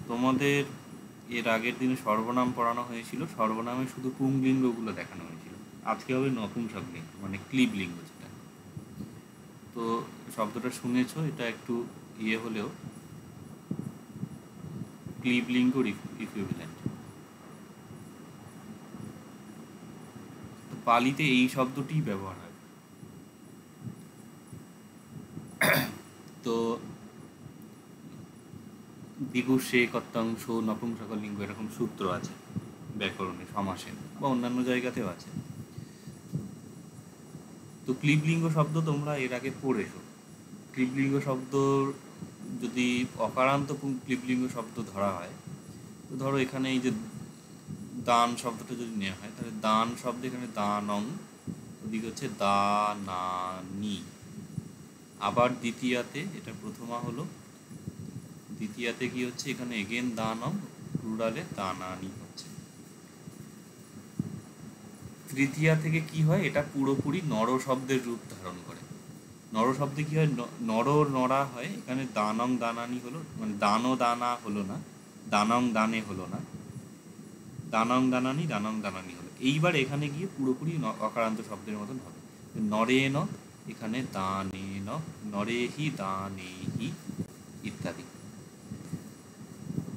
তোমাদের এর আগের দিনে সর্বনাম পড়ানো হয়েছিল, সর্বনামে শুধু পুংলিঙ্গগুলো দেখানো হয়েছিল। আজকে হবে নপুংসকলিঙ্গ, মানে ক্লিবলিঙ্গ যেটা। তো শব্দটা শুনেছো, এটা একটু হলেও ক্লিবলিঙ্গ ইকুইভ্যালেন্ট। তো পালিতে এই শব্দটি ব্যবহার হয়। তো দ্বিগুষে কর্তাংশ নপুংসকলিঙ্গ এরকম সূত্র আছে ব্যাকরণে, সমাসে বা অন্যান্য জায়গাতেও আছে। তো ক্লিবলিঙ্গ শব্দ তোমরা এর আগে পড়েছো। ক্লিবলিঙ্গ শব্দ যদি অকারান্ত ক্লিবলিঙ্গ শব্দ ধরা হয়, তো ধরো এখানে এই যে দান শব্দটা যদি নেওয়া হয়, তাহলে দান শব্দ এখানে দানং, ওদিকে হচ্ছে দানানি। আবার দ্বিতীয়াতে, এটা প্রথমা হলো, দ্বিতীয়াতে কি হচ্ছে, এখানে এগেন দানং, প্লুরালে দানানি হচ্ছে। তৃতীয়া থেকে কি হয়, এটা পুরোপুরি নর শব্দের রূপ ধারণ করে। নর শব্দে কি হয়, নর নরা হয়, এখানে দানং দানানি হলো, মানে দান দানা হলো না, দানং দানে হলো না, দানং দানানি দানং দানানি হলো। এইবার এখানে গিয়ে পুরোপুরি অকারান্ত শব্দের মতন হবে। নরে ন, এখানে দানে ন, নরেহি দানেহি ইত্যাদি।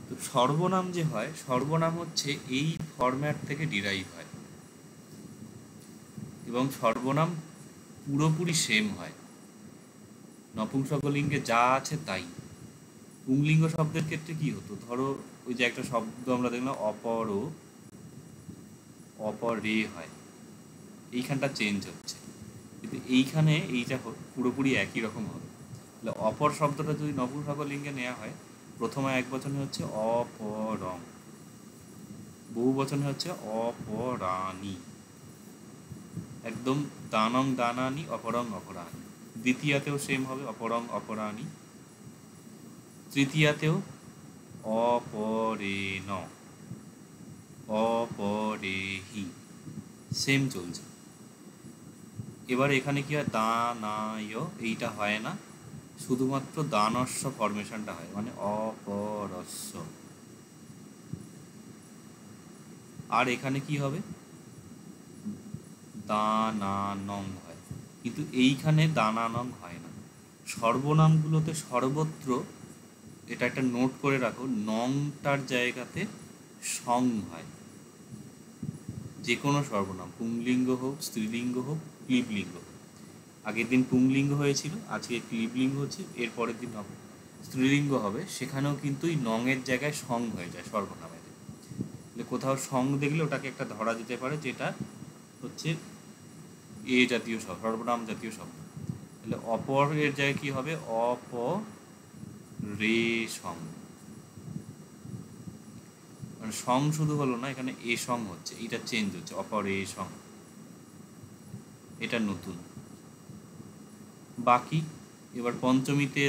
তো সর্বনাম যে হয়, সর্বনাম হচ্ছে এই ফরম্যাট থেকে ডিরাইভ হয়, এবং সর্বনাম পুরোপুরি সেম হয়। নপুংসকলিঙ্গে যা আছে তাই। পুংলিঙ্গ শব্দের ক্ষেত্রে কি হতো, ধরো ওই যে একটা শব্দ আমরা দেখলাম অপরে হয়, এইখানটা চেঞ্জ হচ্ছে, কিন্তু এইখানে এইটা পুরোপুরি একই রকম হবে। তাহলে অপর শব্দটা যদি নপুংসকলিঙ্গে নেওয়া হয়, প্রথমে এক বচনে হচ্ছে অপরং, বহু বচনে হচ্ছে অপরাণী, একদম দানং দানানি অপরং অপরাণী। দ্বিতীয়াতেও সেম হবে, অপরং অপরাণী। তৃতীয়াতেও অপরেণ অপরেহি, সেম চলছে। এবার এখানে কি হয়, দানায়, এইটা হয় না, শুধুমাত্র দানস্য ফরমেশনটা হয়, মানে অপরস্য। আর এখানে কি হবে, দানানং হয়, কিন্তু এইখানে দানানং হয় না। সর্বনামগুলোতে সর্বত্র, এটা একটা নোট করে রাখো, নংটার জায়গাতে সং হয়। যে কোনো সর্বনাম, পুংলিঙ্গ হোক, স্ত্রীলিঙ্গ হোক, ক্লিবলিঙ্গ হোক। আগের দিন পুংলিঙ্গ হয়েছিল, আজকে ক্লিবলিঙ্গ হচ্ছে, এর পরের দিন হবে স্ত্রীলিঙ্গ হবে, সেখানেও কিন্তু এই নংয়ের জায়গায় সং হয়ে যায় সর্বনামের। কোথাও সং দেখলে ওটাকে একটা ধরা যেতে পারে, যেটা হচ্ছে এ জাতীয় শব্দ, সর্বনাম জাতীয় শব্দ। তাহলে অপরের জায়গায় কি হবে, রে সং, মানে সং শুধু হলো না, এখানে এ সং হচ্ছে, এটা চেঞ্জ হচ্ছে, অপরে সং, এটা নতুন। বাকি এবার পঞ্চমীতে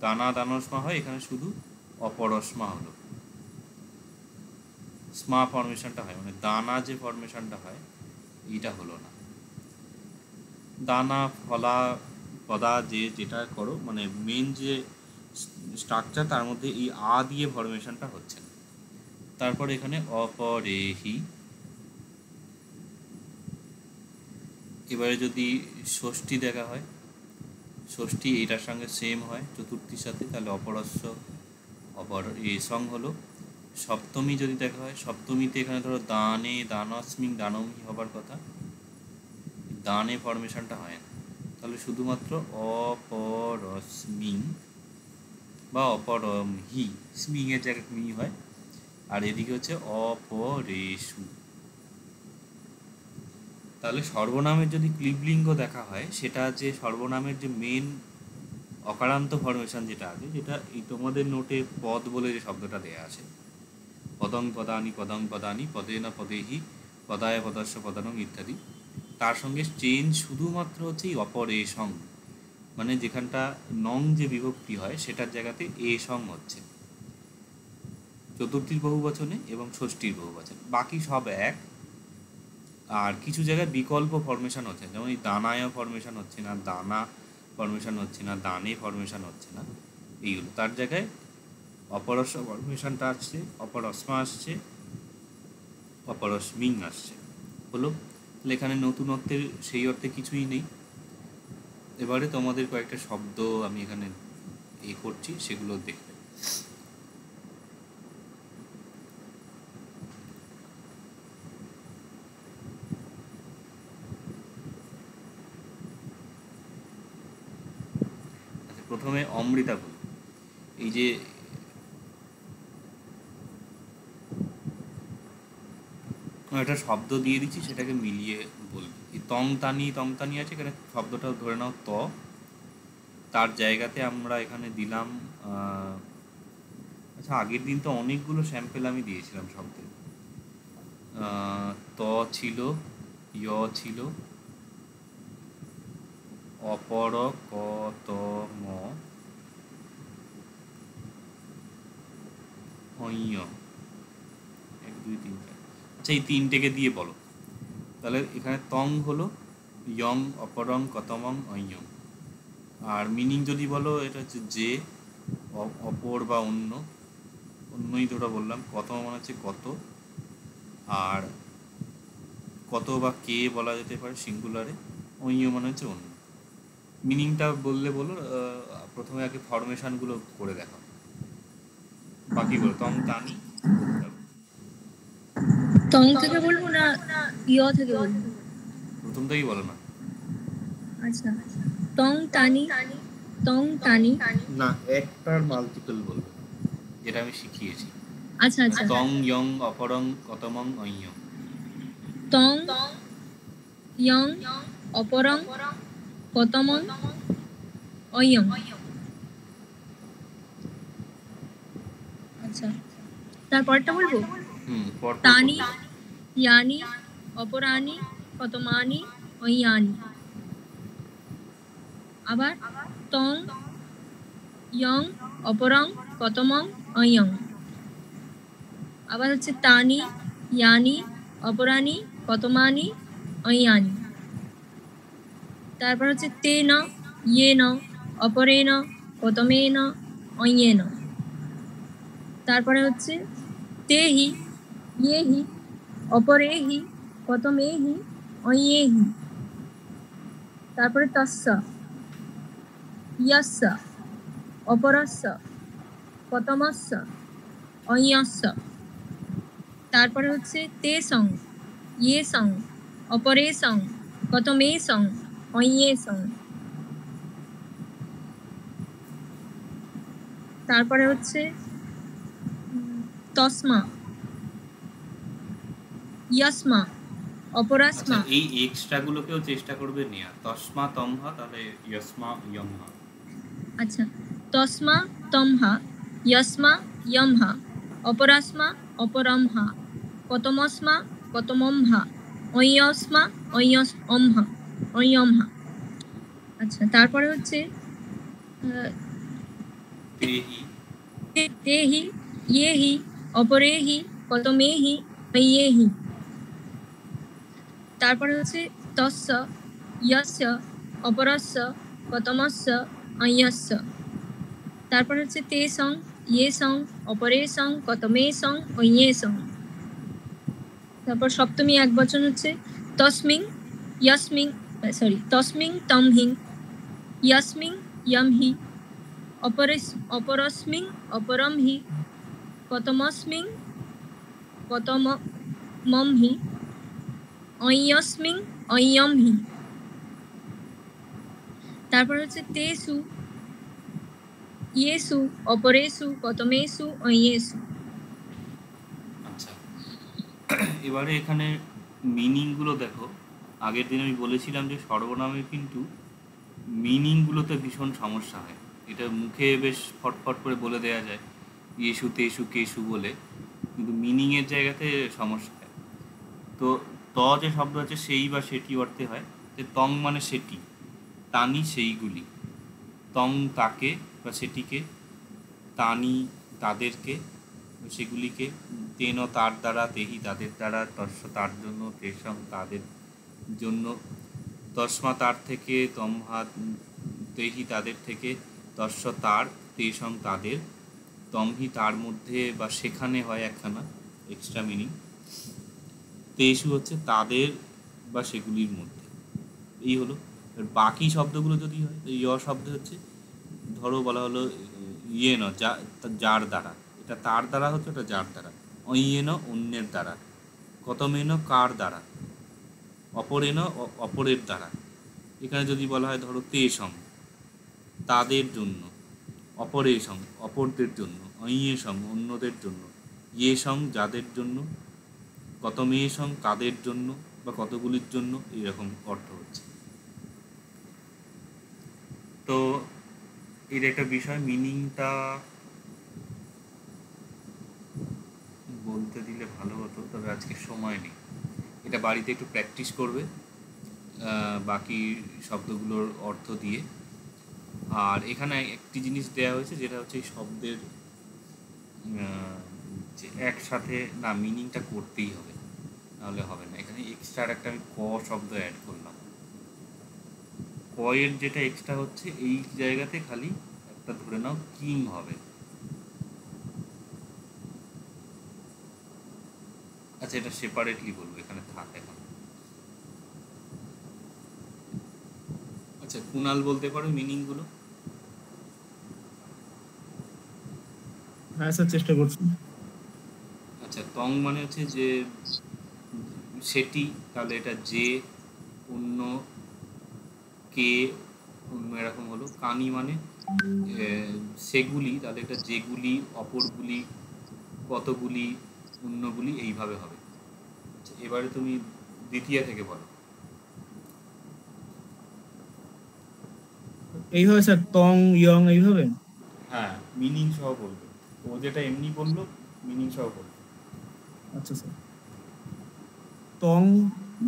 দানা দানস্মা হয়, এখানে শুধু অপরস্মা হলো, স্মা ফরমেশনটা হয়, মানে দানা যে ফরমেশনটা হয় এইটা হলো না। দানা ফলা পদা যেটা করো, মানে মেন যে স্ট্রাকচার, তার মধ্যে এই আ দিয়ে ফরমেশনটা হচ্ছে না। তারপর এখানে অপরেহি। এবারে যদি ষষ্ঠী দেখা হয়, ষষ্ঠী এইটার সঙ্গে সেম হয় চতুর্থীর সাথে, তাহলে অপরস্য অপর এ সং হলো। সপ্তমী যদি দেখা হয়, সপ্তমীতে এখানে ধরো দানে দানস্মিং দানমী হবার কথা, দানে ফরমেশনটা হয় না, তাহলে শুধুমাত্র অপরস্মিং বা অপরমহি, স্মিং এর জায়গায় মি হয়, আর এদিকে হচ্ছে অপরেশু। তাহলে সর্বনামের যদি ক্লিবলিঙ্গ দেখা হয়, সেটা যে সর্বনামের যে মেন অকারান্ত ফরমেশন যেটা আছে, যেটা এই তোমাদের নোটে পদ বলে যে শব্দটা দেয়া আছে, পদং পদানি পদং পদানি পদেনা পদেহি পদায় পদস্য পদানং ইত্যাদি, তার সঙ্গে চেঞ্জ শুধুমাত্র হচ্ছে এই অপরেশং, মানে যেখানটা নং যে বিভক্তি হয় সেটার জায়গাতে এ সং হচ্ছে চতুর্থীর বহুবচনে এবং ষষ্ঠীর বহুবচনে, বাকি সব এক। আর কিছু জায়গায় বিকল্প ফরমেশন হচ্ছে, যেমন এই দানায় ফরমেশন হচ্ছে না, দানা ফরমেশন হচ্ছে না, দানে ফরমেশন হচ্ছে না, এইগুলো তার জায়গায় অপরস্য ফরমেশনটা আসছে, অপরস্মা আসছে, অপরস্মিং আসছে। হলো, তাহলে এখানে নতুনত্বের সেই অর্থে কিছুই নেই। এবারে তোমাদের কয়েকটা শব্দ আমি এখানে করছি, সেগুলো দেখবে। আচ্ছা, প্রথমে অমৃতা বল। এই যে একটা শব্দ দিয়ে দিচ্ছি, সেটাকে মিলিয়ে বলবি। এই তং তানি আছে এখানে, শব্দটা ধরে নাও ত, তার জায়গাতে আমরা এখানে দিলাম আচ্ছা, আগের দিন তো অনেকগুলো স্যাম্পেল আমি দিয়েছিলাম শব্দের। ত ছিল, য় ছিল, অপর, ক, ত, ম, অঞ, 1 2 3 4। আচ্ছা, এই তিনটেকে দিয়ে বলো। তাহলে এখানে তং হলো ইয়ং, অপরং, কতমং, অঞ। আর মিনিং যদি বলো, এটা হচ্ছে যে, অপর বা অন্য, অন্যই তো ওটা বললাম। কতম মানে হচ্ছে কত, আর কত বা কে বলা যেতে পারে সিঙ্গুলারে, অঞ মানে হচ্ছে অন্য। মিনিংটা বললে বলো, প্রথমে আগে ফরমেশনগুলো করে দেখো, বাকি বলো। তং তানি বলতে হবে। টং থেকে বলবো না ইয় থেকে বলবো? প্রথম থেকেই বলো না। আচ্ছা, টং টানি, টং টানি। না, একটার মাল্টিপল বলবে, যেটা আমি শিখিয়েছি। আচ্ছা আচ্ছা, তং ইয়ং অপরং কতমং অঞ। টং ইয়ং অপরং কতমং অয়ং। আচ্ছা, তারপরটা বলবো। পরপর তানি বলতে হবে। ইয়ানি অপরানি কতমানি অয়ানি। আবার টং ইয়ং অপরং কতমং অয়ং। আবার হচ্ছে তানি ইয়ানি অপরানি কতমানি অয়ানি। তারপর হচ্ছে তে ন ইয়ে ন অপরে ন কতমে ন অয়ে ন। তারপরে হচ্ছে তেহি ইয়েহি অপরেহি কতমেহি অয়েহি। তারপরে তস্য ইয়স্য অপরস্য কতমস্য অয়স্য। তারপরে হচ্ছে তে সং ইয়ে সং অপরে সং কতমে সং অয়ে সং। তারপরে হচ্ছে তসমা ইয়াসমা অপরাসমা। আচ্ছা, এই এক্সট্রাগুলোকেও চেষ্টা করবে নেয়া। তসমা তমহা, তাহলে ইয়সমা ইয়মহা। আচ্ছা, তসমা তমহা ইয়াসমা ইয়মহা অপরাসমা অপরমহা কতমস্মা কতমমহা অয়স্মা অয়স অমহা অয়মহা। আচ্ছা, তারপরে হচ্ছে তেহি তেহি ইয়েহি অপরেহি কতমেহি অয়েহি। তারপরে হচ্ছে তস্য ইয়স্য অপরস্য কতমস্য অয়স্য। তারপর হচ্ছে তে সং ইয়ে সং অপরে সং কতমে সং অয়ে সং। তারপর সপ্তমী এক বচন হচ্ছে তসমিং ইয়াসমিং, সরি তসমিং তমহিং ইয়াসমিং ইয়ামহি অপরস্মিং অপরমহি কতমস্মিং কতমমহি অয়স্মিং অয়মহি। তারপর হচ্ছে তেসু ইয়েসু অপরেসু কতমেসু অয়েসু। আচ্ছা, এবারে এখানে মিনিংগুলো দেখো। আগের দিন আমি বলেছিলাম যে সর্বনামের কিন্তু মিনিংগুলোতে ভীষণ সমস্যা হয়। এটা মুখে বেশ ফটফট করে বলে দেওয়া যায়, ইয়েসু তেসু কেসু বলে, কিন্তু মিনিংয়ের জায়গাতে সমস্যা হয়। তো ত যে শব্দ আছে সেই বা সেটি অর্থে হয়, যে তং মানে সেটি, তানি সেইগুলি, তং তাকে বা সেটিকে, তানি তাদেরকে সেগুলিকে, তেন তার দ্বারা, তেহি তাদের দ্বারা, তস্য তার জন্য, তেষং তাদের জন্য, তস্মা তার থেকে, তমহা তেহি তাদের থেকে, তস্য তার, তেষং তাদের, তমহি তার মধ্যে বা সেখানে হয় একখানা এক্সট্রা মিনিং। তেষু হচ্ছে তাদের বা সেগুলির মধ্যে। এই হলো। এবার বাকি শব্দগুলো যদি হয়, তো ইয় শব্দ হচ্ছে, ধরো বলা হলো ইয়ে ন যার দ্বারা, এটা তার দ্বারা হচ্ছে, ওটা যার দ্বারা। অইয়েন অন্যের দ্বারা, কতমেন কার দ্বারা, অপরেন অপরের দ্বারা। এখানে যদি বলা হয় ধরো তেষং তাদের জন্য, অপরেষং অপরদের জন্য, অইয়েষং অন্যদের জন্য, ইয়েষং যাদের জন্য, কতমেষং কাদের জন্য বা কতগুলির জন্য, এইরকম অর্থ হচ্ছে। তো এর একটা বিষয়, মিনিংটা বলতে দিলে ভালো হতো, তবে আজকে সময় নেই। এটা বাড়িতে একটু প্র্যাকটিস করবে বাকি শব্দগুলোর অর্থ দিয়ে। আর এখানে একটি জিনিস দেওয়া হয়েছে, যেটা হচ্ছে এই শব্দের যে একসাথে না মিনিংটা করতেই হবে, নাহলে হবে না। এখানে এক্সট্রা একটা আমি ক শব্দ অ্যাড করলাম। ক এর যেটা এক্সট্রা হচ্ছে, এই জায়গাতে খালি একটা ধরে নাও কিং হবে। আচ্ছা, এটা সেপারেটলি বলবো, এখানে থাক এখন। আচ্ছা, কুনাল বলতে পারো মিনিংগুলো? হ্যাঁ স্যার, চেষ্টা করছি। আচ্ছা, তং মানে হচ্ছে যে সেটি, তাহলে এটা যে, অন্য, কে, অন্য, এরকম হলো। কানি মানে সেগুলি, তাহলে এটা যেগুলি, অপরগুলি, কতগুলি, অন্যগুলি, এইভাবে হবে। আচ্ছা, এবারে তুমি দ্বিতীয় থেকে বলো। এইভাবে স্যার, তং ইয়ং এইভাবে? হ্যাঁ, মিনিং সহ বলবে। ও যেটা এমনি বললো, মিনিং সহ বলবে। আচ্ছা স্যার। তং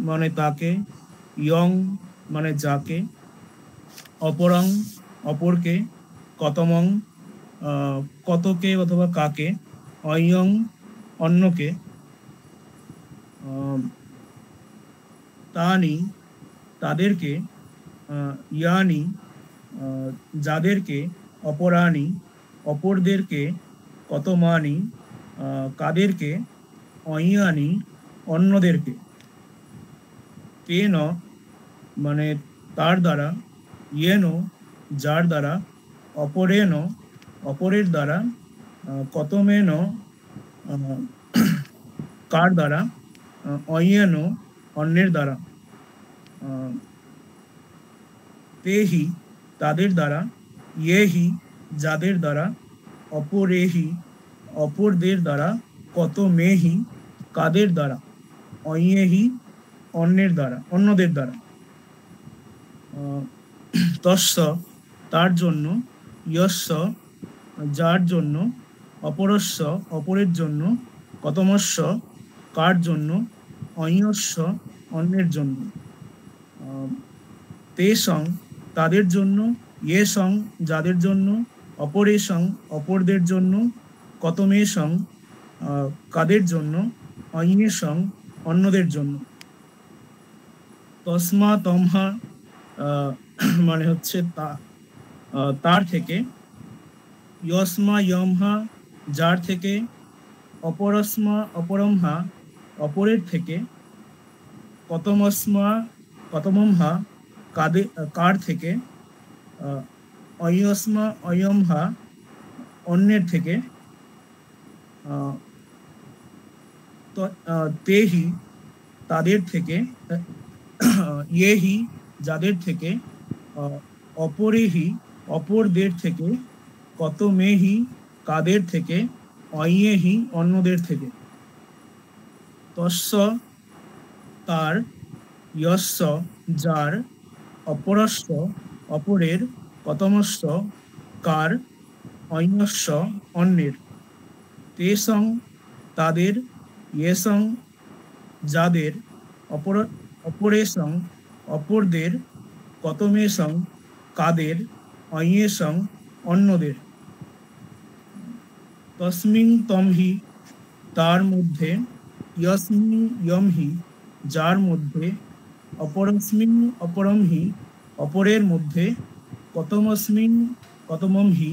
মানে তাকে, ইয়ং মানে যাকে, অপরং অপরকে, কতমং কতকে অথবা কাকে, অয়ং অন্যকে, তানি তাদেরকে, ইয়ানি যাদেরকে, অপরানি অপরদেরকে, কতমানি কাদেরকে, অইয়ানি অন্যদেরকে, তেন মানে তার দ্বারা, ইয়েন যার দ্বারা, অপরেন অপরের দ্বারা, কতমেন কার দ্বারা, অইয়েন অন্যের দ্বারা, তেহি তাদের দ্বারা, ইয়েহি যাদের দ্বারা, অপরেহি অপরদের দ্বারা, কতমেহি কাদের দ্বারা, অইয়েহি অন্যের দ্বারা অন্যদের দ্বারা, তস্য তার জন্য, ইয়স্য যার জন্য, অপরস্য অপরের জন্য, কতমস্য কার জন্য, অইয়স্য অন্যের জন্য, তেষং তাদের জন্য, ইয়েষং যাদের জন্য, অপরেষং অপরদের জন্য, কতমেষং কাদের জন্য, অইয়েষং অন্যদের জন্য। তস্মা তমহা মানে হচ্ছে তার থেকে, ইয়স্মা ইয়মহা যার থেকে, অপরস্মা অপরমহা অপরের থেকে, কতমস্মা কতমমহা কার থেকে, অয়স্মা অয়মহা অন্যের থেকে, তেহি তাদের থেকে, ইয়েহি যাদের থেকে, অপরেহি অপরদের থেকে, কতমেহি কাদের থেকে, অইয়েহি অন্যদের থেকে। তস্য তার, ইয়স্য যার, অপরস্য অপরের, কতমস্য কার, অইয়স্য অন্যের, তেষং তাদের, ইয়েষং যাদের, অপরেষং অপরদের, কতমেষং কাদের, অইয়েষং অন্যদের। তস্মিং তমহি তার মধ্যে, ইয়স্মিং ইয়মহি যার মধ্যে, অপরস্মিং অপরমহি অপরের মধ্যে, কতমস্মিং কতমমহি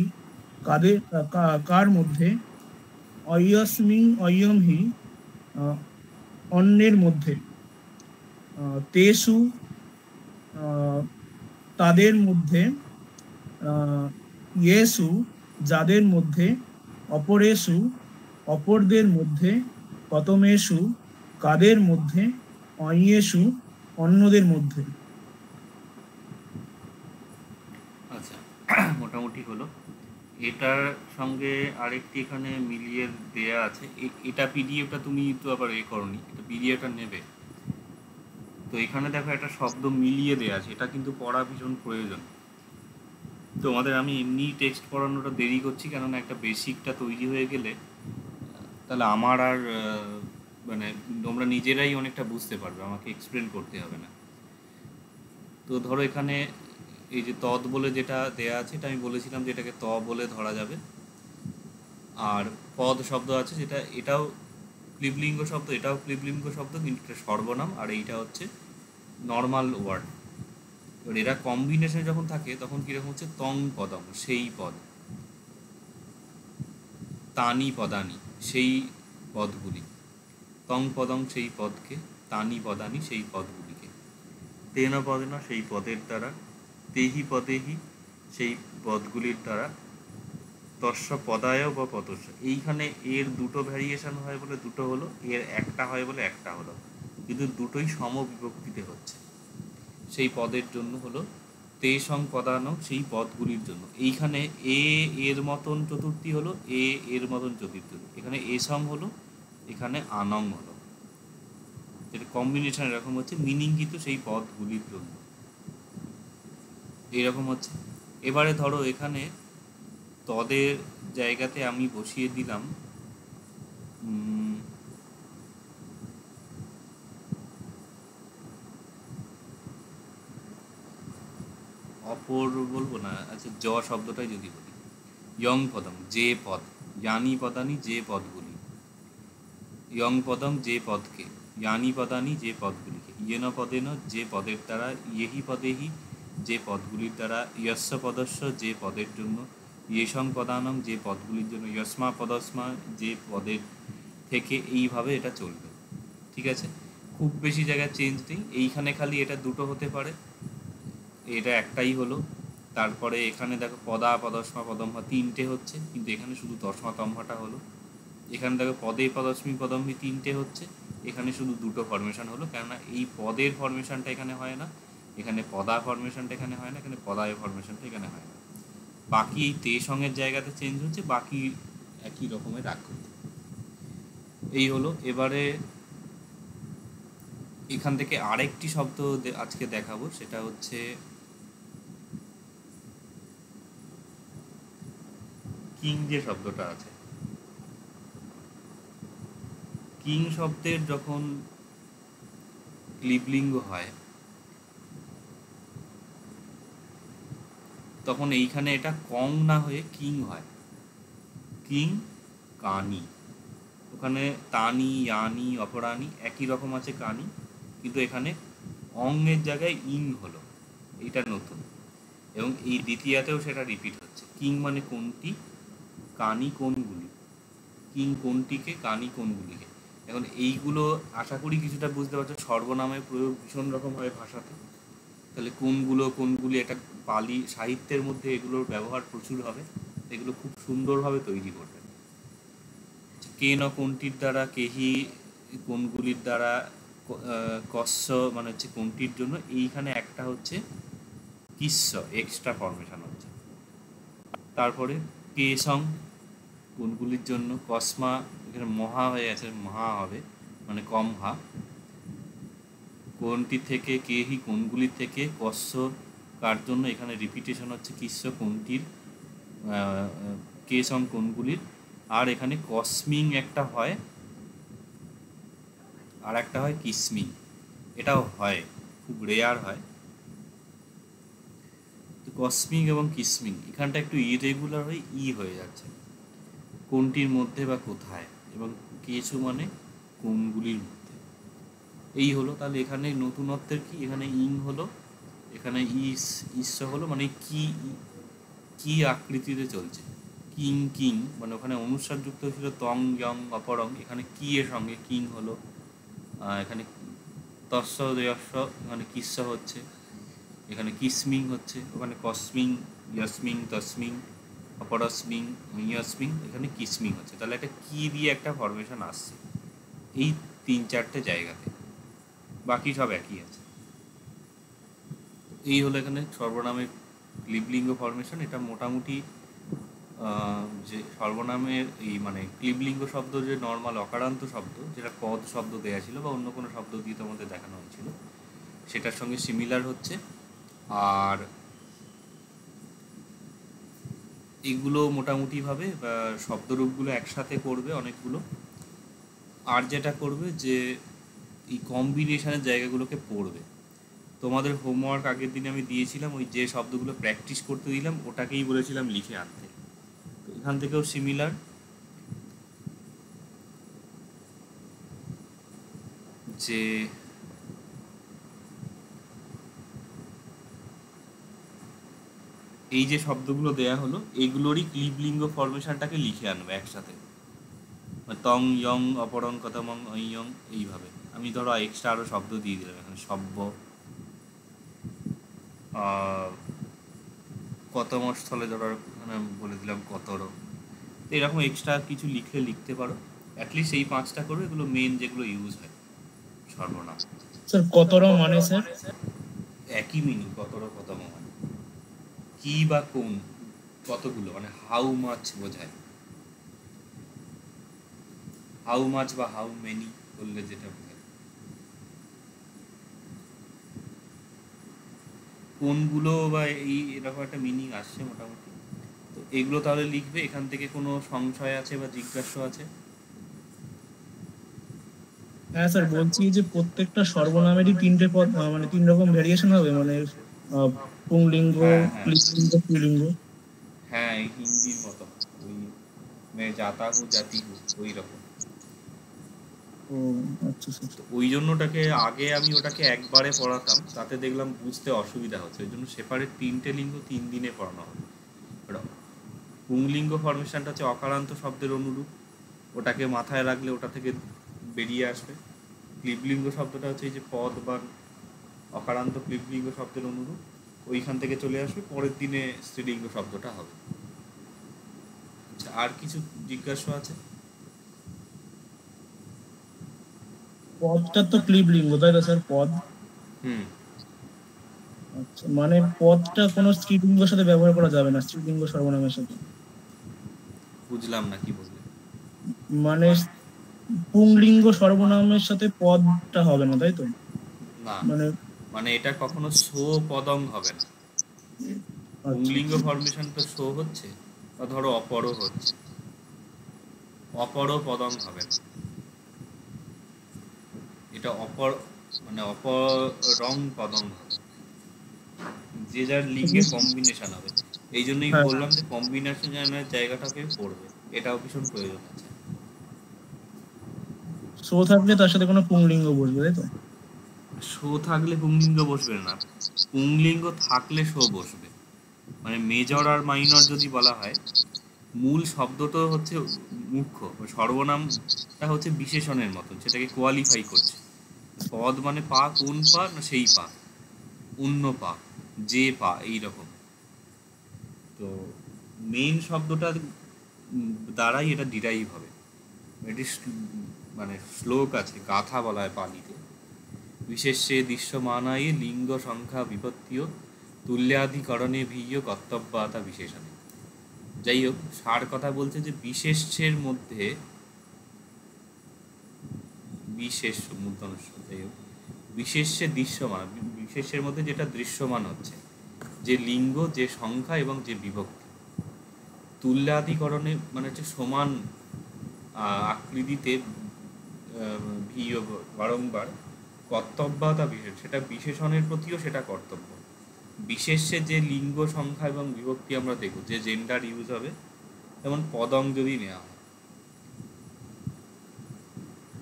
কার মধ্যে, অয়স্মিং অয়ম হি অন্যের মধ্যে, তেষু তাদের মধ্যে, ইয়েসু যাদের মধ্যে, অপরেষু অপরদের মধ্যে, কতমেষু কাদের মধ্যে, অন্যেষু অন্যদের মধ্যে। আচ্ছা, মোটামুটি হলো। এটার সঙ্গে আরেকটি এখানে মিলিয়ে দেয়া আছে। এটা পিডিএফটা তুমি তো আবার করনি, এটা পিডিএফটা নেবে। তো এখানে দেখো একটা শব্দ মিলিয়ে দেয়া আছে, এটা কিন্তু পড়া ভীষণ প্রয়োজন। তোমাদের আমি এমনি টেক্সট পড়ানোটা দেরি করছি, কেননা একটা বেসিকটা তৈরি হয়ে গেলে তাহলে আমার আর মানে তোমরা নিজেরাই অনেকটা বুঝতে পারবে, আমাকে এক্সপ্লেন করতে হবে না। তো ধরো এখানে এই যে তদ বলে যেটা দেয়া আছে, এটা আমি বলেছিলাম যে এটাকে ত বলে ধরা যাবে। আর পদ শব্দ আছে যেটা, এটাও ক্লিবলিঙ্গ শব্দ, এটাও ক্লিবলিঙ্গ শব্দ, কিন্তু এটা সর্বনাম, আর এইটা হচ্ছে নর্মাল ওয়ার্ড। এবার এরা কম্বিনেশন যখন থাকে তখন কীরকম হচ্ছে, তং পদম সেই পদ, তানি পদানি সেই পদগুলি, তং পদং সেই পদকে, তানি পদানি সেই পদগুলিকে, তেন পদেন সেই পদের দ্বারা, তেহি পদেহি সেই পদগুলির দ্বারা, তস্য পদায় বা পদস্য। এইখানে এর দুটো ভ্যারিয়েশন হয় বলে দুটো হলো, এর একটা হয় বলে একটা হলো, কিন্তু দুটোই সমবিভক্তিতে হচ্ছে। সেই পদের জন্য হলো তে সং পদানং সেই পদগুলির জন্য। এইখানে এ এর মতন চতুর্থী হলো, এ এর মতন চতুর্থী হলো, এখানে এ সং হলো, এখানে আনং হলো। যেটা কম্বিনেশন এরকম হচ্ছে, মিনিং কিন্তু সেই পদগুলির জন্য এরকম হচ্ছে। এবারে ধরো এখানে তদের জায়গাতে আমি বসিয়ে দিলাম অপর বলবো না, আচ্ছা জ শব্দটাই যদি বলি, ইয়ং পদম যে পদ, ইয়ানি পদানি যে পদগুলি, ইয়ং পদম যে পদকে, ইয়ানি পদানি যে পদগুলিকে, ইয়েন পদেন যে পদের দ্বারা, ইয়েহি পদেহি যে পদগুলির দ্বারা, ইয়স্য পদস্য যে পদের জন্য, ইয়েসং পদানং যে পদগুলির জন্য, ইয়স্মা পদস্মা যে পদের থেকে, এইভাবে এটা চলবে। ঠিক আছে, খুব বেশি জায়গায় চেঞ্জ নেই, এইখানে খালি এটা দুটো হতে পারে, এটা একটাই হলো। তারপরে এখানে দেখো পদা পদস্মা পদম্ভা তিনটে হচ্ছে, কিন্তু এখানে শুধু দশমা তম্ভাটা হলো। এখানে দেখো পদে পদস্মি পদম্ভি তিনটে হচ্ছে, এখানে শুধু দুটো ফরমেশন হলো, কেননা এই পদের ফরমেশনটা এখানে হয় না, এখানে পদা ফরমেশনটা এখানে হয় না, এখানে পদায় ফরমেশনটা এখানে হয় না। বাকি এই তে সঙ্গের জায়গাতে চেঞ্জ হচ্ছে, বাকি একই রকমের আকৃতি। এই হলো। এবারে এখান থেকে আরেকটি শব্দ আজকে দেখাবো, সেটা হচ্ছে কিং যে শব্দটা আছে, কিং শব্দের যখন ক্লিবলিঙ্গ হয় তখন এইখানে এটা কং না হয়ে কিং হয়, কিং কানি। ওখানে তানি ইয়ানি অপরানি একই রকম আছে কানি, কিন্তু এখানে অংয়ের জায়গায় ইং হলো, এইটা নতুন। এবং এই দ্বিতীয়াতেও সেটা রিপিট হচ্ছে, কিং মানে কোনটি, কানি কোনগুলি, কিং কোনটিকে, কানি কোনগুলিকে। এখন এইগুলো আশা করি কিছুটা বুঝতে পারছো, সর্বনামের প্রয়োগ ভীষণ রকম হয় ভাষাতে, তাহলে কোনগুলো কোনগুলি একটা পালি সাহিত্যের মধ্যে এগুলোর ব্যবহার প্রচুর হবে, এগুলো খুব সুন্দরভাবে তৈরি করবে। কে ন কোনটির দ্বারা, কেহি কোনগুলির দ্বারা, কস্য মানে হচ্ছে কোনটির জন্য, এইখানে একটা হচ্ছে কিস্য এক্সট্রা ফরমেশন হচ্ছে। তারপরে কে সং কোনগুলির জন্য, কসমা এখানে মহা হয়ে আছে, মহা হবে মানে কম হা, কোনটি থেকে, কেহি কোনগুলির থেকে, কস্য কার জন্য, এখানে রিপিটেশন হচ্ছে কিস্য কোনটির, কে সং কোনগুলির। আর এখানে কসমিং একটা হয়, আর একটা হয় কিসমিং, এটাও হয়, খুব রেয়ার হয়। তো কসমিং এবং কিসমিং এখানটা একটু ইরেগুলার হয়ে হয়ে যাচ্ছে, কোনটির মধ্যে বা কোথায়, এবং কিছু মানে কোনগুলির মধ্যে। এই হলো। তাহলে এখানে নতুনত্বের কি, এখানে ইং হলো, এখানে ঈশ্ব হলো, মানে কি কি আকৃতিতে চলছে, কিং কিং, মানে ওখানে অনুস্বার যুক্ত হয়েছিল তং ইয়ং অপরং, এখানে কি এর সঙ্গে কিং হলো। এখানে তস্য যস্য, এখানে কিস্স হচ্ছে, এখানে কিসমিং হচ্ছে, ওখানে কসমিং ইয়াসমিং তসমিং অপরস্মিং ইয়াসমিং, এখানে কিসমিং হচ্ছে। তাহলে একটা কি দিয়ে একটা ফরমেশন আসছে এই 3-4টে জায়গাতে, বাকি সব একই আছে। এই হলো এখানে সর্বনামের ক্লিবলিঙ্গ ফরমেশন। এটা মোটামুটি যে সর্বনামের এই মানে ক্লিবলিঙ্গ শব্দ যে নর্মাল অকারান্ত শব্দ, যেটা পদ শব্দ দেয়া ছিল বা অন্য কোনো শব্দ দিয়ে তোমাদের দেখানো হয়েছিল, সেটার সঙ্গে সিমিলার হচ্ছে। আর এগুলো মোটামুটিভাবে শব্দরূপগুলো একসাথে করবে অনেকগুলো। আর যেটা করবে যে এই কম্বিনেশনের জায়গাগুলোকে পড়বে। তোমাদের হোমওয়ার্ক আগের দিনে আমি দিয়েছিলাম, ওই যে শব্দগুলো প্র্যাকটিস করতে দিলাম ওটাকেই বলেছিলাম লিখে আনতে। তো এখান থেকেও সিমিলার, যে এই যে শব্দগুলো দেয়া হলো এইগুলোরই ক্লিবলিঙ্গ ফরমেশনটাকে লিখে আনবে একসাথে, তং ইয়ং অপরং কতমং ইয়ং, এইভাবে। আমি ধরো এক্সট্রা আরও শব্দ দিয়ে দিলাম এখানে, সব্য কতম স্থলে ধরো এখানে বলে দিলাম কতর। তো এরকম এক্সট্রা কিছু লিখলে লিখতে পারো। অ্যাটলিস্ট এই 5টা করবে, এগুলো মেন যেগুলো ইউজ হয় সর্বনাম। স্যার কতর মানে স্যার? একই মিনিং, কতর কতম মানে কি বা কোন, কতগুলো মানে হাউ মাছ বোঝায়। হাউ মাছ বা হাউ মেনি বললে যেটা বোঝায়, কোনগুলো বা এই এরকম একটা মিনিং আসছে মোটামুটি। তো এগুলো তাহলে লিখবে। এখান থেকে কোনো সংশয় আছে বা জিজ্ঞাসা আছে? হ্যাঁ স্যার, বলছি যে প্রত্যেকটা সর্বনামেরই 3টে পদ, মানে 3 রকম ভেরিয়েশন হবে, মানে পুংলিঙ্গ, হ্যাঁ হ্যাঁ স্ত্রীলিঙ্গ, স্ত্রীলিঙ্গ। হ্যাঁ, এই হিন্দির মতো ওই মে যাতা হু জাতি হু ওই রকম। ও আচ্ছা স্যার। তো ওই জন্য ওটাকে আগে আমি ওটাকে একবারে পড়াতাম, তাতে দেখলাম বুঝতে অসুবিধা হচ্ছে, ওই জন্য সেপারেট 3টে লিঙ্গ 3 দিনে পড়ানো হবে। পুংলিঙ্গ ফরমেশনটা হচ্ছে অকারান্ত শব্দের অনুরূপ, ওটাকে মাথায় রাখলে ওটা থেকে বেরিয়ে আসবে। ক্লিবলিঙ্গ শব্দটা হচ্ছে এই যে পদ বা অকারান্ত ক্লিবলিঙ্গ শব্দের অনুরূপ, ওইখান থেকে চলে আসবে, পরের দিনে স্ত্রীলিঙ্গ শব্দটা হবে। আচ্ছা, আর কিছু জিজ্ঞাসা আছে? পদটা তো ক্লিবলিঙ্গ, তাই তো স্যার? পদ, হুম, আচ্ছা, মানে পদটা কোনো স্ত্রীলিঙ্গের সাথে ব্যবহার করা যাবে না, স্ত্রীলিঙ্গ সর্বনামের সাথে। বুঝলাম না কি বললে। মানে পুংলিঙ্গ সর্বনামের সাথে পদটা হবে না, তাই তো? না, মানে মানে এটা কখনো সো পদং হবে না। আচ্ছা পুংলিঙ্গ ফরমেশন তো সো হচ্ছে, বা ধরো অপরও হচ্ছে, অপর পদং হবে না। এটা অপর মানে অপরং পদং হবে, যে যার লিঙ্গের কম্বিনেশন হবে। এই জন্যই হ্যাঁ, বললাম যে কম্বিনেশনের জায়গাটাকে পড়বে, এটাও ভীষণ প্রয়োজন আছে। সো থাকলে তার সাথে কোনো পুংলিঙ্গ বসবে, তাই তো? শো থাকলে পুংলিঙ্গ বসবে না, পুংলিঙ্গ থাকলে শো বসবে। মানে মেজর আর মাইনর যদি বলা হয়, মূল শব্দটা হচ্ছে মুখ্য, সর্বনামটা হচ্ছে বিশেষণের মতন, সেটাকে কোয়ালিফাই করছে। পদ মানে পা, কোন পা না সেই পা, অন্য পা, যে পা, এই রকম। তো মেইন শব্দটা দ্বারাই এটা ডিরাইভ হবে। এটি মানে শ্লোক আছে, গাথা বলা হয় পালিতে, বিশেষে দৃশ্যমানায় লিঙ্গ সংখ্যা বিপত্তিও তুল্যাধিকরণে ভিয় কর্তব্যতা বিশেষণে। যাই হোক, সার কথা বলছে যে বিশেষ্যের মধ্যে, বিশেষ মূর্ধন্য, যাই হোক, বিশেষ্যে দৃশ্যমান, বিশেষের মধ্যে যেটা দৃশ্যমান হচ্ছে, যে লিঙ্গ, যে সংখ্যা এবং যে বিভক্তি, তুল্যাধিকরণে মানে হচ্ছে সমান আকৃতিতে ভিয় বারংবার কর্তব্যতা বিশেষ, সেটা বিশেষণের প্রতিও সেটা কর্তব্য। বিশেষ্যে যে লিঙ্গ সংখ্যা এবং বিভক্তি আমরা দেখব, যে জেন্ডার ইউজ হবে, যেমন পদং যদি নেওয়া হয়,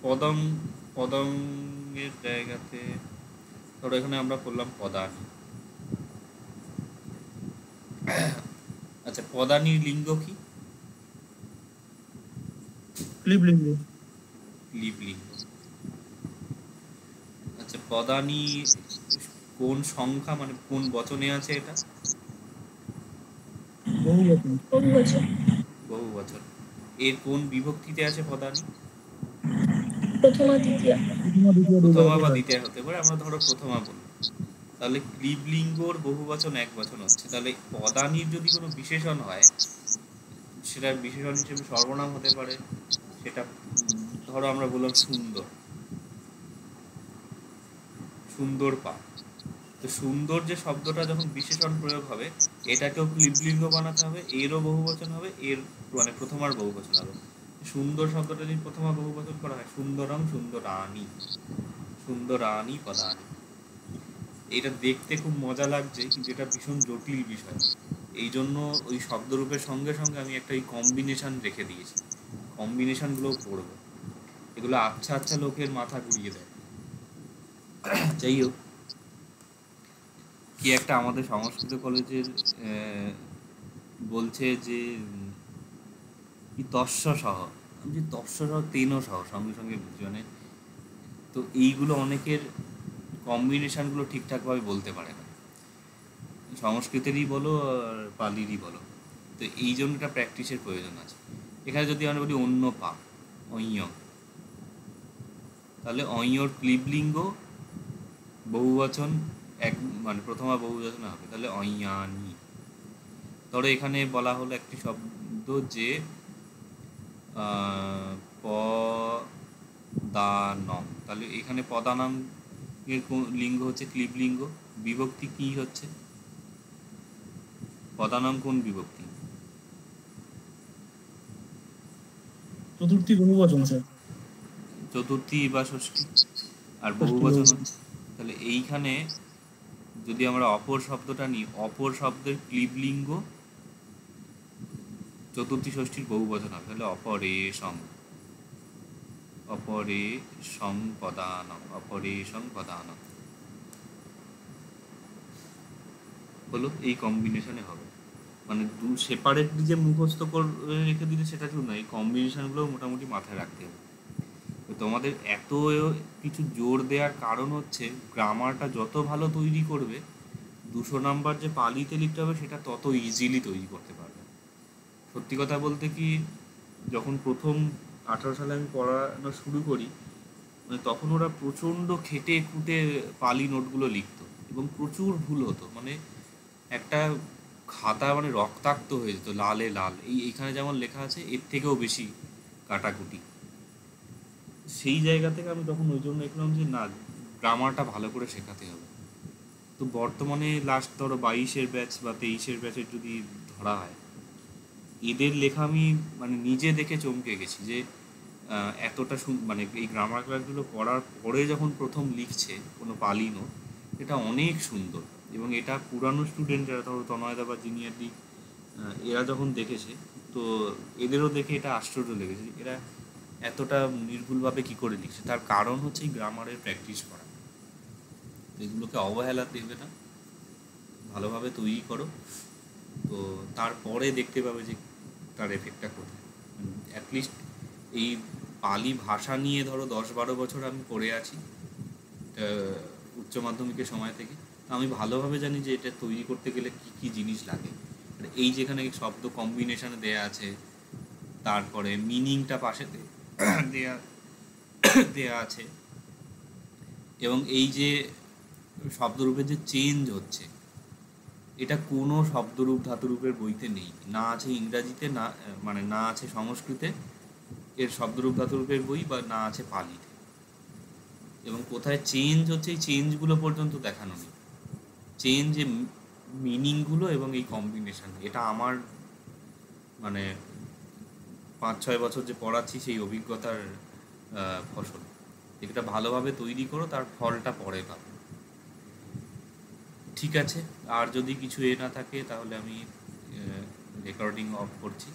পদং, পদংয়ের জায়গাতে ধরো এখানে আমরা করলাম পদানি। আচ্ছা, পদানির লিঙ্গ কি? ক্লিবলিঙ্গ। লিবলিঙ্গ। আচ্ছা, পদানি কোন সংখ্যা, মানে কোন বচনে আছে এটা? বহুবচন। বহুবচন। বহু বচন। এর কোন বিভক্তিতে আছে পদানি? প্রথমা দ্বিতীয়া। প্রথমা দ্বিতীয় দুইবার প্রথমা করে বা হয়। দ্বিতীয় হতে পারে, আমরা ধরো প্রথমা বলি। তাহলে ক্লিবলিঙ্গর বহু বচন এক বচন হচ্ছে, তাহলে পদানির যদি কোনো বিশেষণ হয়, সেটার বিশেষণ হিসেবে সর্বনাম হতে পারে। সেটা ধরো আমরা বললাম সুন্দর, সুন্দর পা। তো সুন্দর যে শব্দটা যখন বিশেষণ প্রয়োগ হবে, এটাকেও ক্লিবলিঙ্গ বানাতে হবে, এরও বহুবচন হবে, এর মানে প্রথমার বহুবচন হবে। সুন্দর শব্দটা যদি প্রথমা বহুবচন করা হয়, সুন্দরম সুন্দরানি, সুন্দরানি পদানি। এটা দেখতে খুব মজা লাগছে, কিন্তু এটা ভীষণ জটিল বিষয়। এই জন্য ওই শব্দরূপের সঙ্গে সঙ্গে আমি একটা ওই কম্বিনেশন রেখে দিয়েছি, কম্বিনেশনগুলোও পড়বো। এগুলো আচ্ছা আচ্ছা লোকের মাথা ঘুরিয়ে দেয়। যাই হোক, কি একটা আমাদের সংস্কৃত কলেজের বলছে যে কি তস্য সহ, আমি যে তস্য সহ তেনও সহ সঙ্গে সঙ্গে বুঝি, মানে তো এইগুলো অনেকের কম্বিনেশনগুলো ঠিকঠাকভাবে বলতে পারে না, সংস্কৃতেরই বলো আর পালিরই বলো। তো এই জন্য একটা প্র্যাকটিসের প্রয়োজন আছে। এখানে যদি আমরা বলি অন্য পা, অঞ, তাহলে অঞর ক্লিবলিঙ্গ বহুবচন এক, মানে প্রথমা বহুবচন হবে, তাহলে অঞানি। ধরো এখানে বলা হলো একটি শব্দ যে পদানম, তাহলে এখানে পদানাম এর লিঙ্গ হচ্ছে ক্লিবলিঙ্গ, বিভক্তি কি হচ্ছে? পদানাম কোন বিভক্তি? চতুর্থী বহুবচন স্যার। চতুর্থী বা ষষ্ঠী, আর ষষ্ঠী বহুবচন বহুবচন। হচ্ছে। তাহলে এইখানে যদি আমরা অপর শব্দটা নিই, অপর শব্দের ক্লিবলিঙ্গ চতুর্থী ষষ্ঠীর বহুবচন হবে, তাহলে অপরে সং, অপরে সং পদানম, অপরে সং পদানম হলো। এই কম্বিনেশনে হবে, মানে দু সেপারেটলি যে মুখস্থ করে রেখে দিলে সেটা শুধু নয়, এই কম্বিনেশনগুলো মোটামুটি মাথায় রাখতে হবে। তো তোমাদের এত কিছু জোর দেওয়ার কারণ হচ্ছে, গ্রামারটা যত ভালো তৈরি করবে, 200 নাম্বার যে পালিতে লিখতে হবে সেটা তত ইজিলি তৈরি করতে পারবে। সত্যি কথা বলতে কি, যখন প্রথম 18 সালে আমি পড়ানো শুরু করি, মানে তখন ওরা প্রচণ্ড খেটে খুঁটে পালি নোটগুলো লিখতো এবং প্রচুর ভুল হতো, মানে একটা খাতা মানে রক্তাক্ত হয়ে যেত, লালে লাল। এইখানে যেমন লেখা আছে এর থেকেও বেশি কাটাকুটি। সেই জায়গা থেকে আমি তখন ওই জন্য দেখলাম যে না, গ্রামারটা ভালো করে শেখাতে হবে। তো বর্তমানে লাস্ট ধরো 22-এর ব্যাচ বা 23-এর ব্যাচের যদি ধরা হয়, এদের লেখা আমি মানে নিজে দেখে চমকে গেছি যে এতটা মানে এই গ্রামার ক্লাসগুলো পড়ার পরে যখন প্রথম লিখছে কোনো পালি নোট, এটা অনেক সুন্দর। এবং এটা পুরানো স্টুডেন্ট যারা ধরো তনয়দা বা জিনিয়ার দিক, এরা যখন দেখেছে, তো এদেরও দেখে এটা আশ্চর্য লেগেছে, এরা এতটা নির্ভুলভাবে কী করে লিখছে। তার কারণ হচ্ছে এই গ্রামারের প্র্যাকটিস করা। এগুলোকে অবহেলা দেবে না, ভালোভাবে তৈরি করো, তো তারপরে দেখতে পাবে যে তার এফেক্টটা কোথায়। অ্যাটলিস্ট এই পালি ভাষা নিয়ে ধরো 10-12 বছর আমি পড়ে আছি উচ্চ মাধ্যমিকের সময় থেকে। আমি ভালোভাবে জানি যে এটা তৈরি করতে গেলে কী কী জিনিস লাগে। এই যেখানে শব্দ কম্বিনেশনে দেয়া আছে, তারপরে মিনিংটা পাশে দেয়া দেয়া আছে, এবং এই যে শব্দরূপের যে চেঞ্জ হচ্ছে, এটা কোনো শব্দরূপ ধাতুরূপের বইতে নেই, না আছে ইংরাজিতে, না মানে না আছে সংস্কৃতে এর শব্দরূপ ধাতুরূপের বই, বা না আছে পালিতে। এবং কোথায় চেঞ্জ হচ্ছে এই চেঞ্জগুলো পর্যন্ত দেখানো নেই, চেঞ্জ মিনিংগুলো এবং এই কম্বিনেশন। এটা আমার মানে 5-6 বছর যে পড়াচ্ছি সেই অভিজ্ঞতার ফসল। এটা ভালোভাবে তৈরি করো, তার ফলটা পরে পাবে। ঠিক আছে, আর যদি কিছু না থাকে তাহলে আমি রেকর্ডিং অফ করছি।